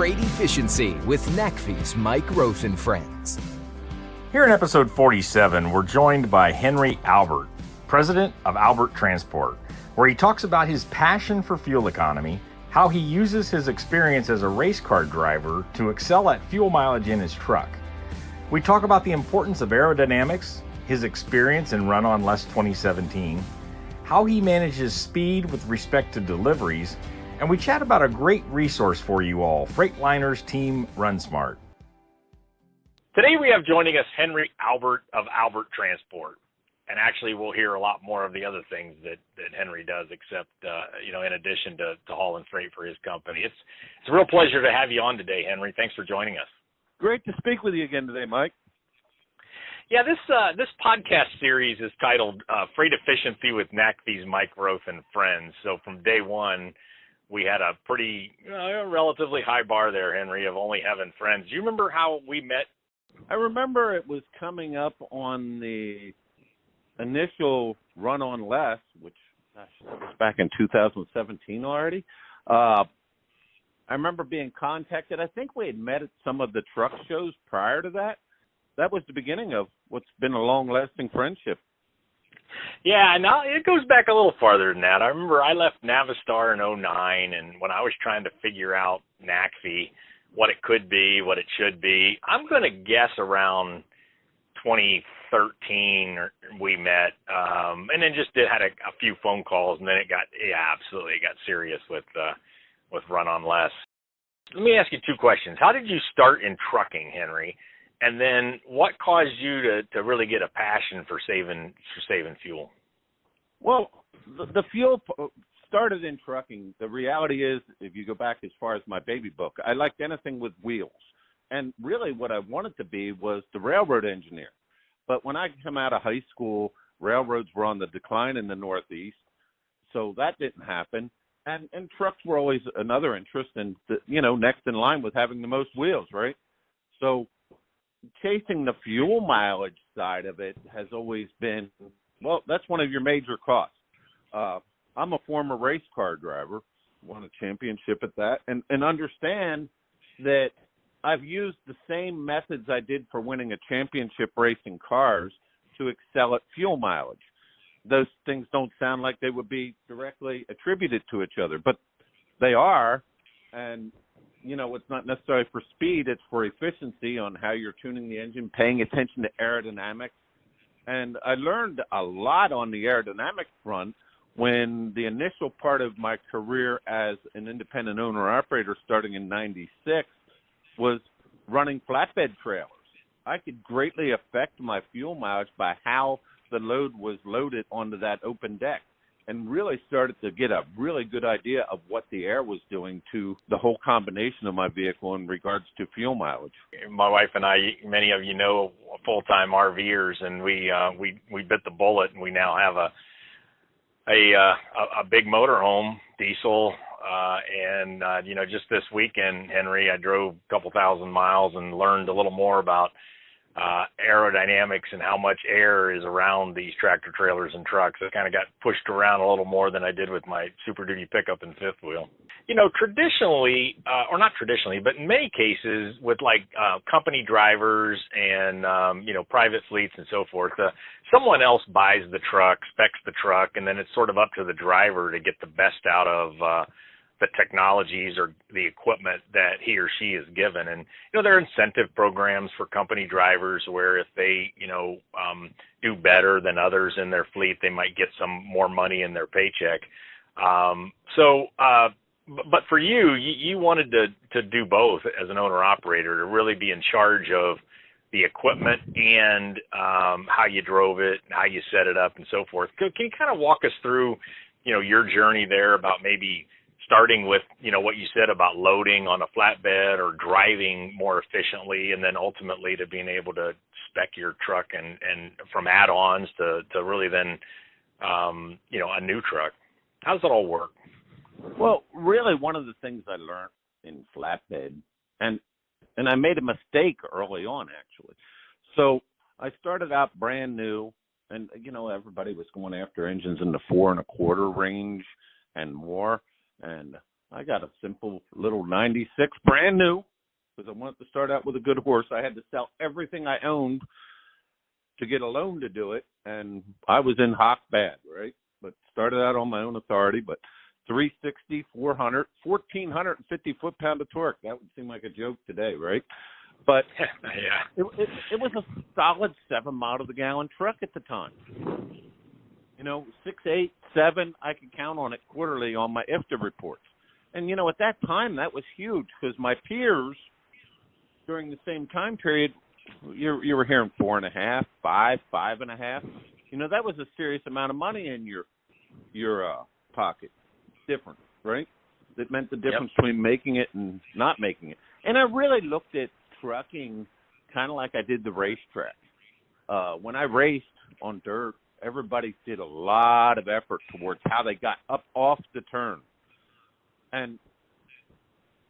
Freight Efficiency with NACFE's Mike Roth and Friends. Here in episode 47, we're joined by Henry Albert, president of Albert Transport, where he talks about his passion for fuel economy, how he uses his experience as a race car driver to excel at fuel mileage in his truck. We talk about the importance of aerodynamics, his experience in Run On Less 2017, how he manages speed with respect to deliveries, and we chat about a great resource for you all, Freightliner's Team Run Smart. Today we have joining us Henry Albert of Albert Transport. And actually we'll hear a lot more of the other things that Henry does, except, in addition to hauling freight for his company. It's a real pleasure to have you on today, Henry. Thanks for joining us. Great to speak with you again today, Mike. Yeah, this podcast series is titled Freight Efficiency with NACFE's Mike Roth and Friends. So from day one, we had a pretty relatively high bar there, Henry, of only having friends. Do you remember how we met? I remember it was coming up on the initial Run On Less, which was back in 2017 already. I remember being contacted. I think we had met at some of the truck shows prior to that. That was the beginning of what's been a long-lasting friendship. Yeah, now it goes back a little farther than that. I remember I left Navistar in 2009, and when I was trying to figure out NACFE, what it could be, what it should be, I'm going to guess around 2013 we met, and then just had a few phone calls, and then it got serious with Run On Less. Let me ask you two questions. How did you start in trucking, Henry? And then what caused you to really get a passion for saving fuel? Well, the fuel started in trucking. The reality is, if you go back as far as my baby book, I liked anything with wheels. And really what I wanted to be was the railroad engineer. But when I came out of high school, railroads were on the decline in the Northeast, so that didn't happen. And trucks were always another interest, and next in line with having the most wheels, right? So chasing the fuel mileage side of it has always been, well, that's one of your major costs. I'm a former race car driver, won a championship at that, and understand that I've used the same methods I did for winning a championship race in cars to excel at fuel mileage. Those things don't sound like they would be directly attributed to each other, but they are. And, it's not necessarily for speed, it's for efficiency on how you're tuning the engine, paying attention to aerodynamics. And I learned a lot on the aerodynamic front when the initial part of my career as an independent owner-operator starting in 96 was running flatbed trailers. I could greatly affect my fuel mileage by how the load was loaded onto that open deck, and really started to get a really good idea of what the air was doing to the whole combination of my vehicle in regards to fuel mileage. My wife and I, many of you know, full-time RVers, and we bit the bullet, and we now have a big motorhome, diesel, and just this weekend, Henry, I drove a couple thousand miles and learned a little more about aerodynamics and how much air is around these tractor trailers and trucks. I kind of got pushed around a little more than I did with my Super Duty pickup and fifth wheel. Traditionally, or not traditionally, but in many cases with company drivers and, private fleets and so forth, someone else buys the truck, specs the truck, and then it's sort of up to the driver to get the best out of the technologies or the equipment that he or she is given. And, there are incentive programs for company drivers where if they, do better than others in their fleet, they might get some more money in their paycheck. But for you wanted to do both as an owner-operator, to really be in charge of the equipment and how you drove it, how you set it up, and so forth. Can you kind of walk us through, your journey there about maybe starting with, what you said about loading on a flatbed or driving more efficiently, and then ultimately to being able to spec your truck and from add-ons to really then, a new truck? How does it all work? Well, really one of the things I learned in flatbed, and I made a mistake early on, actually. So I started out brand new, and, everybody was going after engines in the 4 1/4 range and more. And I got a simple little 96, brand new, because I wanted to start out with a good horse. I had to sell everything I owned to get a loan to do it, and I was in hock bad, right? But started out on my own authority, but 360, 400, 1,450 foot-pound of torque. That would seem like a joke today, right? But yeah, it was a solid 7 mile to the gallon truck at the time. 6, 8, 7, I could count on it quarterly on my IFTA reports. And, at that time, that was huge because my peers during the same time period, you were hearing 4.5, 5, 5.5. That was a serious amount of money in your pocket. Different, right? That meant the difference between making it and not making it. And I really looked at trucking kind of like I did the racetrack. When I raced on dirt, everybody did a lot of effort towards how they got up off the turn. And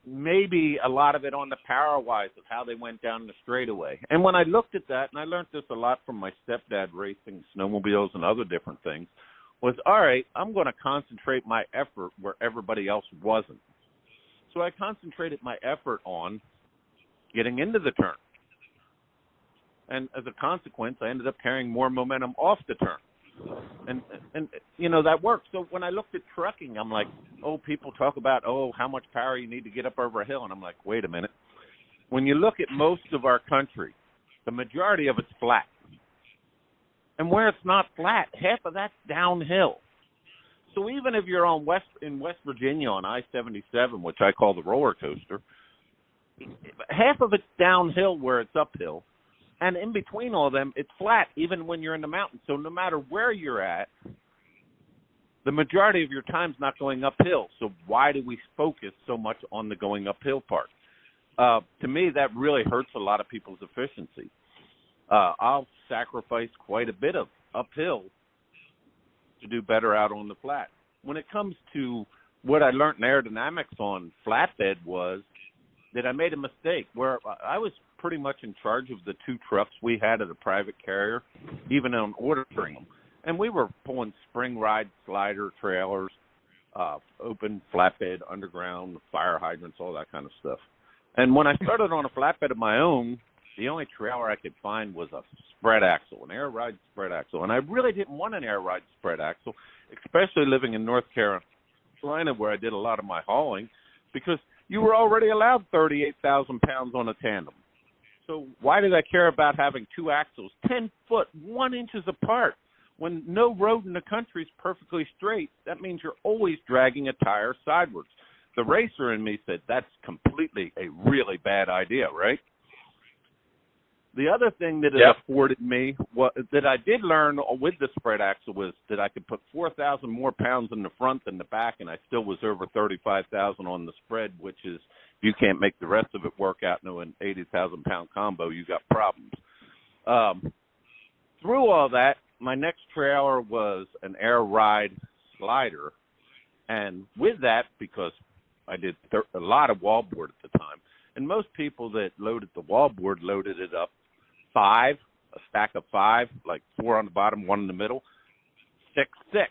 maybe a lot of it on the power-wise of how they went down the straightaway. And when I looked at that, and I learned this a lot from my stepdad racing snowmobiles and other different things, was, all right, I'm going to concentrate my effort where everybody else wasn't. So I concentrated my effort on getting into the turn. And as a consequence, I ended up carrying more momentum off the turn. And that worked. So when I looked at trucking, I'm like, people talk about, how much power you need to get up over a hill. And I'm like, wait a minute. When you look at most of our country, the majority of it's flat. And where it's not flat, half of that's downhill. So even if you're in West Virginia on I-77, which I call the roller coaster, half of it's downhill where it's uphill. And in between all of them, it's flat, even when you're in the mountains. So no matter where you're at, the majority of your time's not going uphill. So why do we focus so much on the going uphill part? To me, that really hurts a lot of people's efficiency. I'll sacrifice quite a bit of uphill to do better out on the flat. When it comes to what I learned in aerodynamics on flatbed was that I made a mistake where I was pretty much in charge of the 2 trucks we had at a private carrier, even on ordering them. And we were pulling spring ride slider trailers, open flatbed, underground, fire hydrants, all that kind of stuff. And when I started on a flatbed of my own, the only trailer I could find was a spread axle, an air ride spread axle. And I really didn't want an air ride spread axle, especially living in North Carolina where I did a lot of my hauling, because you were already allowed 38,000 pounds on a tandem. So why did I care about having 2 axles 10 foot, 1 inch apart? When no road in the country is perfectly straight, that means you're always dragging a tire sideways. The racer in me said that's completely a really bad idea, right? The other thing that it afforded me, that I did learn with the spread axle, was that I could put 4,000 more pounds in the front than the back, and I still was over 35,000 on the spread, which is, if you can't make the rest of it work out into an 80,000-pound combo, you got problems. Through all that, my next trailer was an air ride slider, and with that, because I did a lot of wallboard at the time, and most people that loaded the wallboard loaded it up 5, a stack of 5, like 4 on the bottom, 1 in the middle, 6, 6,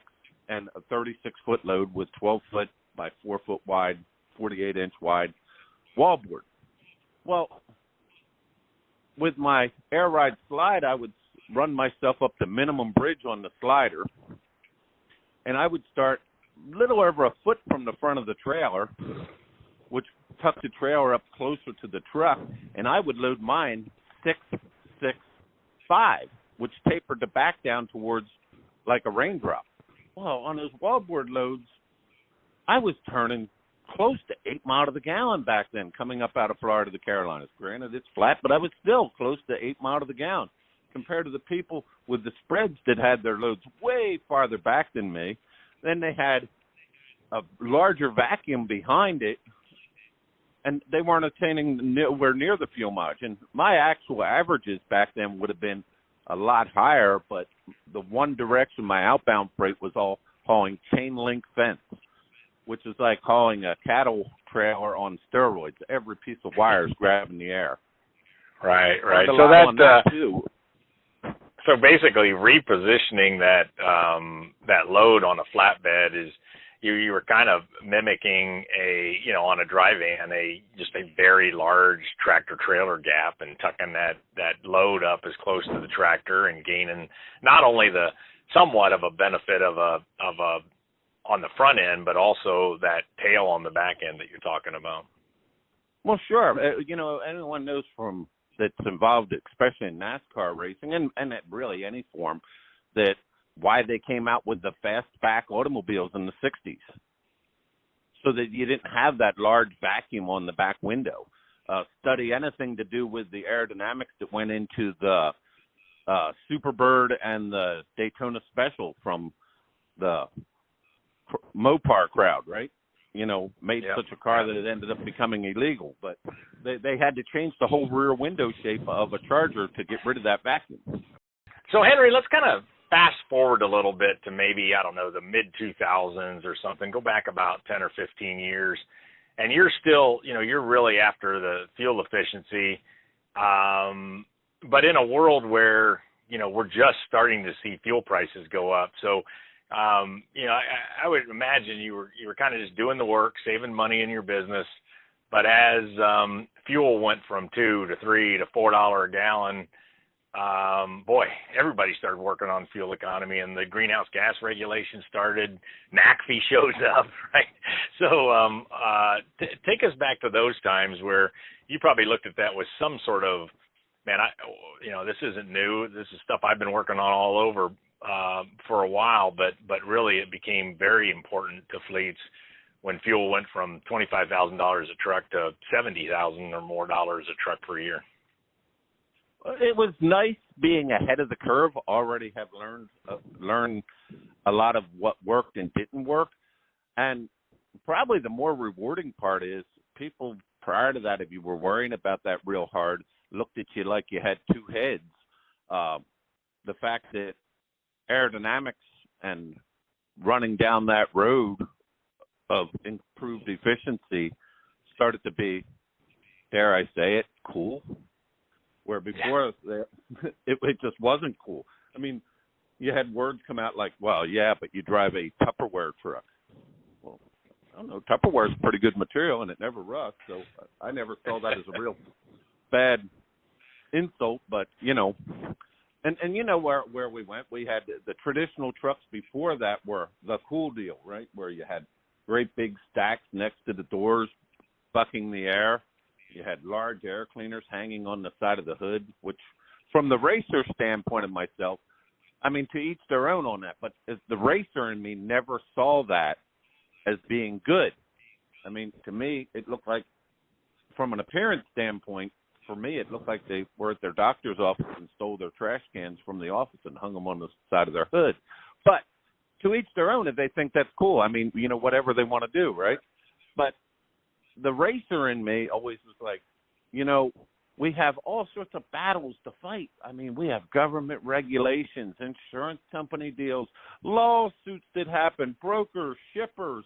and a 36-foot load with 12-foot by 4-foot wide, 48-inch wide wallboard. Well, with my air ride slide, I would run myself up the minimum bridge on the slider, and I would start a little over a foot from the front of the trailer, which tucked the trailer up closer to the truck, and I would load mine 6, 6, 5, which tapered the back down towards like a raindrop. Well, on those wallboard loads, I was turning close to 8 miles to the gallon back then, coming up out of Florida to the Carolinas. Granted, it's flat, but I was still close to 8 miles to the gallon compared to the people with the spreads that had their loads way farther back than me. Then they had a larger vacuum behind it, and they weren't attaining nowhere near the fuel mileage. And my actual averages back then would have been a lot higher, but the one direction my outbound freight was all hauling chain link fence, which is like hauling a cattle trailer on steroids. Every piece of wire is grabbing the air. Right. So basically repositioning that load on a flatbed is you were kind of mimicking on a dry van, just a very large tractor trailer gap, and tucking that load up as close to the tractor and gaining not only the somewhat of a benefit of a on the front end, but also that tail on the back end that you're talking about. Well, sure. Anyone knows that's involved, especially in NASCAR racing and at really any form, that why they came out with the fastback automobiles in the 60s, so that you didn't have that large vacuum on the back window. Study anything to do with the aerodynamics that went into the Superbird and the Daytona Special from the Mopar crowd, right? Made such a car that it ended up becoming illegal. But they had to change the whole rear window shape of a Charger to get rid of that vacuum. So, Henry, let's kind of fast forward a little bit to maybe, I don't know, the mid-2000s or something. Go back about 10 or 15 years, and you're still, you're really after the fuel efficiency, but in a world where, we're just starting to see fuel prices go up. So, I would imagine you were kind of just doing the work, saving money in your business, but as fuel went from $2 to $3 to $4 a gallon, everybody started working on fuel economy, and the greenhouse gas regulation started. NACFE shows up, right? So take us back to those times where you probably looked at that with some sort of, this isn't new. This is stuff I've been working on all over for a while, but really it became very important to fleets when fuel went from $25,000 a truck to $70,000 or more dollars a truck per year. It was nice being ahead of the curve. Already have learned a lot of what worked and didn't work, and probably the more rewarding part is people prior to that, if you were worrying about that real hard, looked at you like you had two heads. The fact that aerodynamics and running down that road of improved efficiency started to be, dare I say it, cool. Where before it just wasn't cool. I mean, you had words come out like, well, yeah, but you drive a Tupperware truck. Well, I don't know, Tupperware is pretty good material and it never rusts, so I never saw that as a real bad insult, but, and you know where we went. We had the traditional trucks before that were the cool deal, right, where you had great big stacks next to the doors, bucking the air. You had large air cleaners hanging on the side of the hood, which from the racer standpoint of myself, I mean, to each their own on that. But as the racer in me never saw that as being good. I mean, to me, it looked like, from an appearance standpoint, for me, it looked like they were at their doctor's office and stole their trash cans from the office and hung them on the side of their hood. But to each their own if they think that's cool. I mean, whatever they want to do, right? But the racer in me always was like, we have all sorts of battles to fight. I mean, we have government regulations, insurance company deals, lawsuits that happen, brokers, shippers,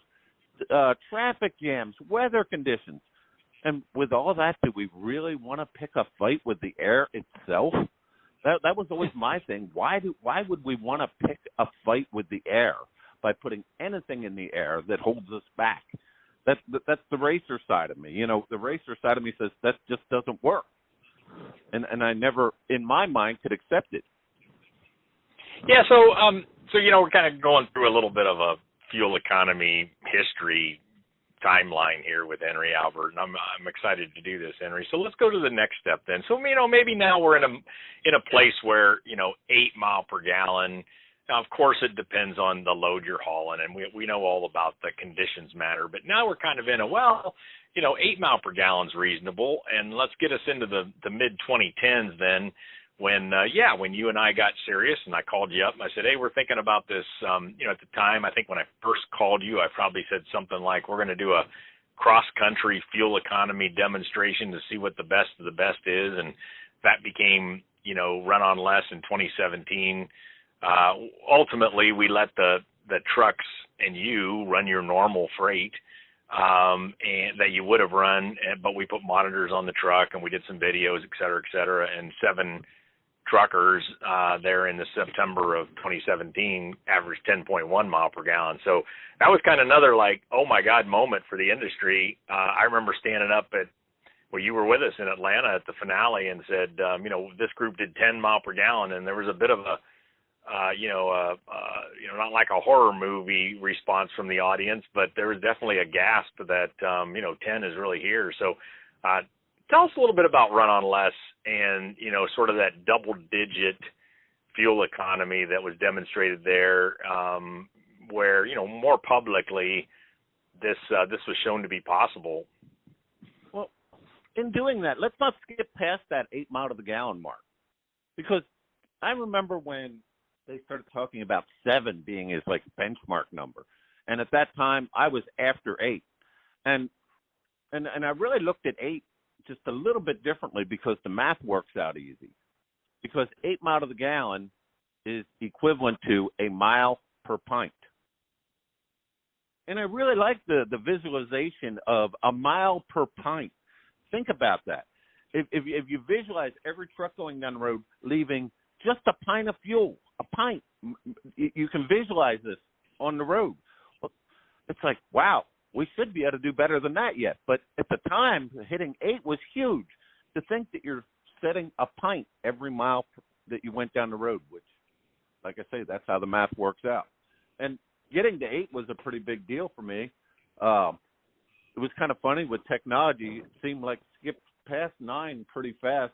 traffic jams, weather conditions. And with all that, do we really want to pick a fight with the air itself? That was always my thing. Why would we want to pick a fight with the air by putting anything in the air that holds us back? That's the racer side of me. The racer side of me says that just doesn't work. And I never, in my mind, could accept it. Yeah, so we're kind of going through a little bit of a fuel economy history timeline here with Henry Albert, and I'm excited to do this, Henry. So let's go to the next step then. So maybe now we're in a place where 8 mile per gallon. Now, of course, it depends on the load you're hauling, and we know all about the conditions matter. But now we're kind of in 8 mile per gallon is reasonable, and let's get us into the mid-2010s then, when you and I got serious, and I called you up and I said, hey, we're thinking about this. At the time, I think when I first called you, I probably said something like, we're going to do a cross-country fuel economy demonstration to see what the best of the best is, and that became, Run on Less in 2017. Ultimately, we let the trucks and you run your normal freight and that you would have run, but we put monitors on the truck and we did some videos, et cetera, and 7 truckers there in the September of 2017 averaged 10.1 mile per gallon. So that was kind of another like, oh my God moment for the industry. I remember standing up at, well, you were with us in Atlanta at the finale and said, this group did 10 mile per gallon, and there was a bit of a, not like a horror movie response from the audience, but there was definitely a gasp that, 10 is really here. So tell us a little bit about Run on Less and, sort of that double-digit fuel economy that was demonstrated there, where, more publicly this was shown to be possible. Well, in doing that, let's not skip past that 8 mile to the gallon mark, because I remember when they started talking about 7 being his like benchmark number, and at that time I was after 8, and I really looked at 8 just a little bit differently because the math works out easy. Because 8 mile to the gallon is equivalent to a mile per pint. And I really like the visualization of a mile per pint. Think about that. If you visualize every truck going down the road leaving just a pint of fuel, a pint, you can visualize this on the road. It's like, wow, we should be able to do better than that yet. But at the time, hitting 8 was huge. To think that you're setting a pint every mile that you went down the road, which, like I say, that's how the math works out. And getting to 8 was a pretty big deal for me. It was kind of funny with technology. It seemed like skipped past 9 pretty fast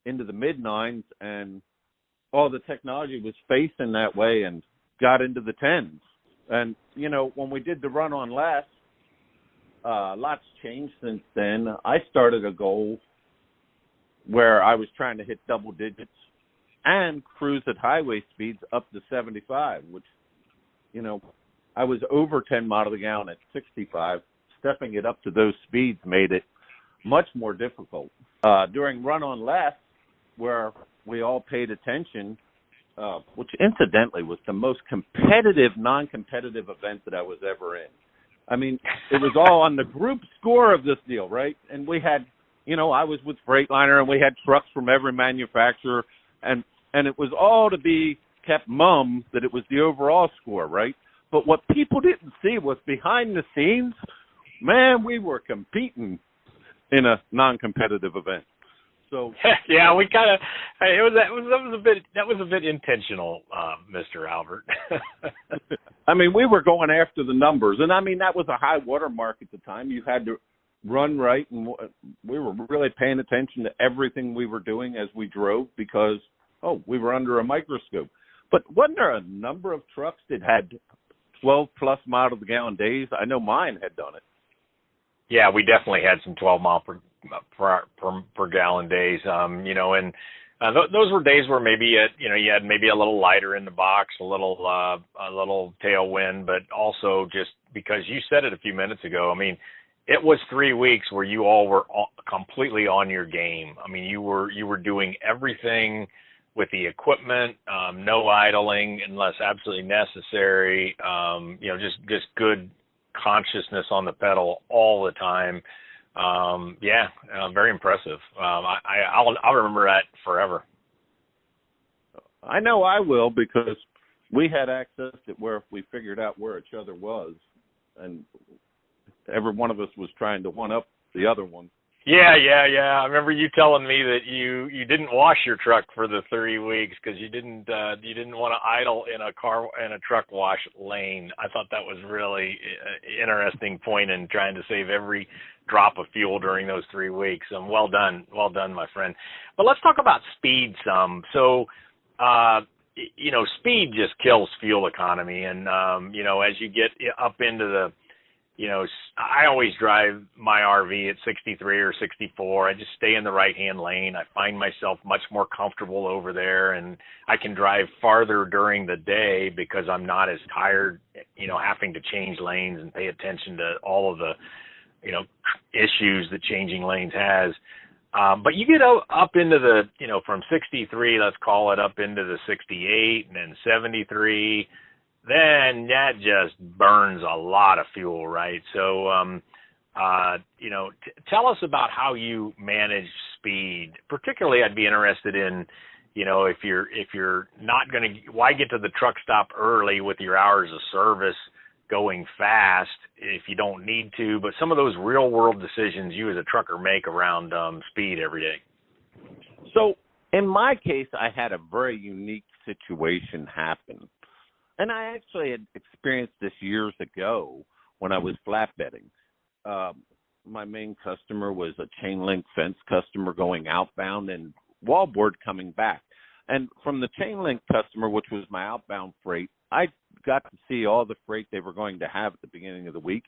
into the mid-9s, and all the technology was facing that way and got into the 10s. And, when we did the Run on Less, lots changed since then. I started a goal where I was trying to hit double digits and cruise at highway speeds up to 75, which, I was over 10 mile to the gallon at 65. Stepping it up to those speeds made it much more difficult. During Run on Less, where we all paid attention, which incidentally was the most competitive, non-competitive event that I was ever in. I mean, it was all on the group score of this deal, right? And we had, I was with Freightliner, and we had trucks from every manufacturer, and it was all to be kept mum that it was the overall score, right? But what people didn't see was behind the scenes, man, we were competing in a non-competitive event. So yeah, we kind of that was a bit intentional, Mr. Albert. I mean, we were going after the numbers, and I mean that was a high water mark at the time. You had to run right, and we were really paying attention to everything we were doing as we drove because we were under a microscope. But wasn't there a number of trucks that had 12 plus mile to the gallon days? I know mine had done it. Yeah, we definitely had some 12 mile per gallon days, and those were days where maybe you had maybe a little lighter in the box, a little tailwind, but also just because you said it a few minutes ago, I mean, it was 3 weeks where you all were completely on your game. I mean, you were doing everything with the equipment, no idling unless absolutely necessary, just good consciousness on the pedal all the time. Very impressive. I'll remember that forever. I know I will, because we had access to where we figured out where each other was, and every one of us was trying to one up the other one. Yeah. I remember you telling me that you didn't wash your truck for the 3 weeks because you didn't want to idle in a truck wash lane. I thought that was really interesting point in trying to save every drop of fuel during those 3 weeks. Well done, my friend. But let's talk about speed some. So, speed just kills fuel economy, and as you get up into the I always drive my RV at 63 or 64. I just stay in the right-hand lane. I find myself much more comfortable over there, and I can drive farther during the day because I'm not as tired, having to change lanes and pay attention to all of the, issues that changing lanes has. But you get up into the, from 63, let's call it, up into the 68 and then 73, then that just burns a lot of fuel, right? So, tell us about how you manage speed. Particularly, I'd be interested in, if you're not going to, why get to the truck stop early with your hours of service going fast if you don't need to? But some of those real world decisions you as a trucker make around speed every day. So in my case, I had a very unique situation happen. And I actually had experienced this years ago when I was flatbedding. My main customer was a chain link fence customer going outbound and wallboard coming back. And from the chain link customer, which was my outbound freight, I got to see all the freight they were going to have at the beginning of the week.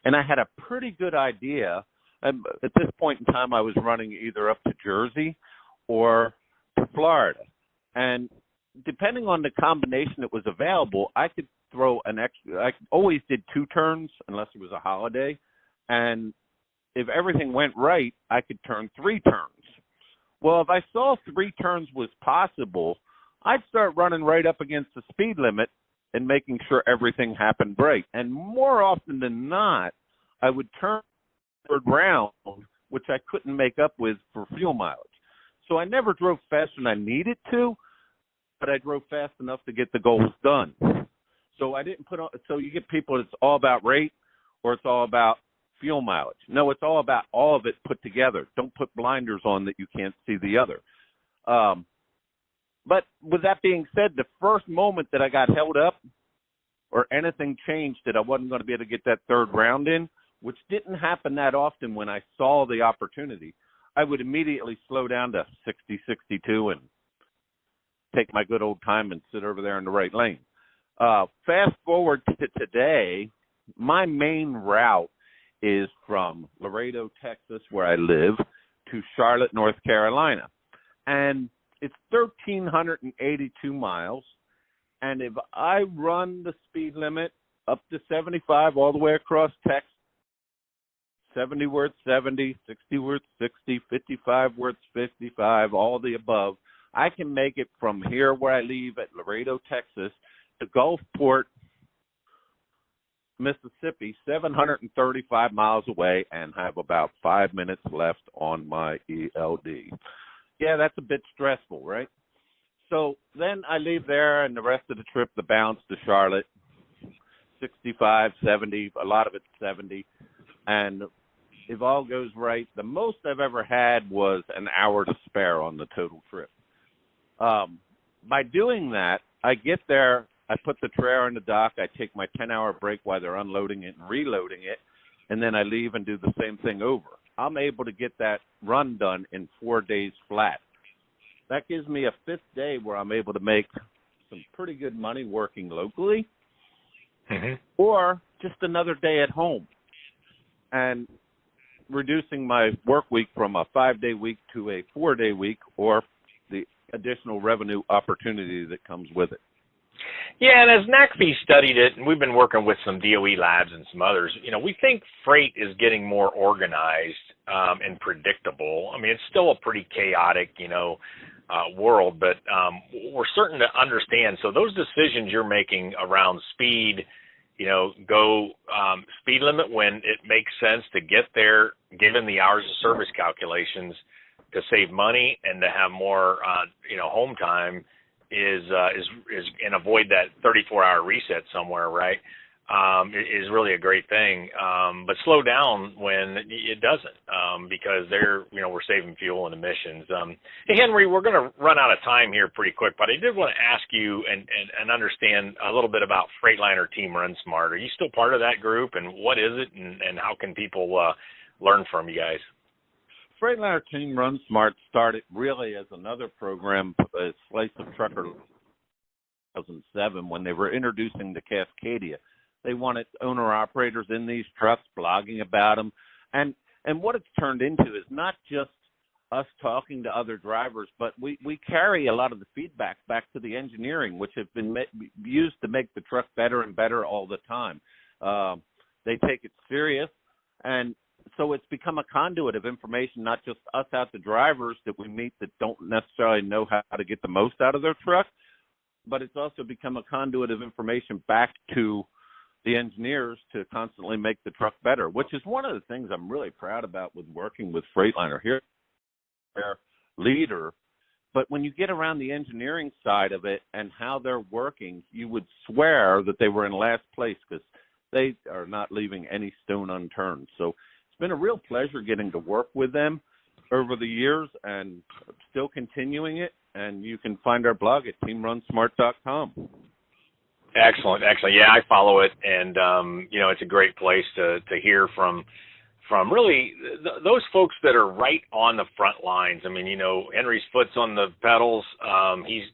And I had a pretty good idea. At this point in time, I was running either up to Jersey or to Florida. And depending on the combination that was available, I could throw an extra. I always did 2 turns unless it was a holiday. And if everything went right, I could turn 3 turns. Well, if I saw 3 turns was possible, I'd start running right up against the speed limit and making sure everything happened right. And more often than not, I would turn round, which I couldn't make up with for fuel mileage. So I never drove faster than I needed to, but I drove fast enough to get the goals done. So I didn't put on. So you get people, it's all about rate or it's all about fuel mileage. No, it's all about all of it put together. Don't put blinders on that you can't see the other. But with that being said, the first moment that I got held up or anything changed that I wasn't going to be able to get that 3rd round in, which didn't happen that often when I saw the opportunity, I would immediately slow down to 60, 62 and take my good old time and sit over there in the right lane. Fast forward to today, my main route is from Laredo, Texas, where I live, to Charlotte, North Carolina. And it's 1,382 miles. And if I run the speed limit up to 75 all the way across Texas, 70 where it's 70, 60 where it's 60, 55 where it's 55, all the above, I can make it from here where I leave at Laredo, Texas, to Gulfport, Mississippi, 735 miles away, and have about 5 minutes left on my ELD. Yeah, that's a bit stressful, right? So then I leave there, and the rest of the trip, the bounce to Charlotte, 65, 70, a lot of it's 70. And if all goes right, the most I've ever had was an hour to spare on the total trip. By doing that, I get there, I put the trailer in the dock, I take my 10-hour break while they're unloading it and reloading it, and then I leave and do the same thing over. I'm able to get that run done in 4 days flat. That gives me a 5th day where I'm able to make some pretty good money working locally, or just another day at home and reducing my work week from a 5-day week to a 4-day week, or the additional revenue opportunity that comes with it. Yeah, and as NACFE studied it, and we've been working with some DOE labs and some others, we think freight is getting more organized and predictable. I mean, it's still a pretty chaotic, world, but we're certain to understand. So those decisions you're making around speed, go speed limit when it makes sense to get there, given the hours of service calculations, to save money and to have more, home time is and avoid that 34-hour reset somewhere, right? Is really a great thing. But slow down when it doesn't, because we're saving fuel and emissions. Hey, Henry, we're going to run out of time here pretty quick, but I did want to ask you and understand a little bit about Freightliner Team Run Smart. Are you still part of that group, and what is it, and how can people learn from you guys? Freightliner Team Run Smart started really as another program, a Slice of Trucker 2007, when they were introducing the Cascadia. They wanted owner-operators in these trucks blogging about them. And what it's turned into is not just us talking to other drivers, but we carry a lot of the feedback back to the engineering, which have been used to make the truck better and better all the time. They take it serious, and so it's become a conduit of information, not just us out to drivers that we meet that don't necessarily know how to get the most out of their truck, but it's also become a conduit of information back to the engineers to constantly make the truck better, which is one of the things I'm really proud about with working with Freightliner here. Their leader But when you get around the engineering side of it and how they're working, you would swear that they were in last place because they are not leaving any stone unturned. So it's been a real pleasure getting to work with them over the years and still continuing it. And you can find our blog at teamrunsmart.com. Excellent. Yeah, I follow it, and it's a great place to hear from really those folks that are right on the front lines. I mean, Henry's foot's on the pedals. He's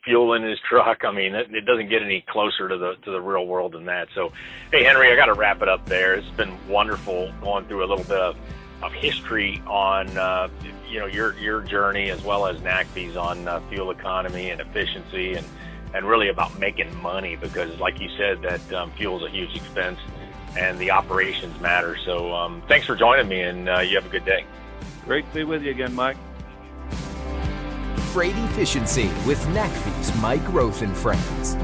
fueling his truck. I mean, it doesn't get any closer to the real world than that. So, hey, Henry, I got to wrap it up there. It's been wonderful going through a little bit of history on your journey, as well as NACFE's on fuel economy and efficiency, and really about making money, because like you said, that fuel is a huge expense and the operations matter. So thanks for joining me, and you have a good day. Great to be with you again, Mike. Freight Efficiency with NACFE's Mike Roth and Friends.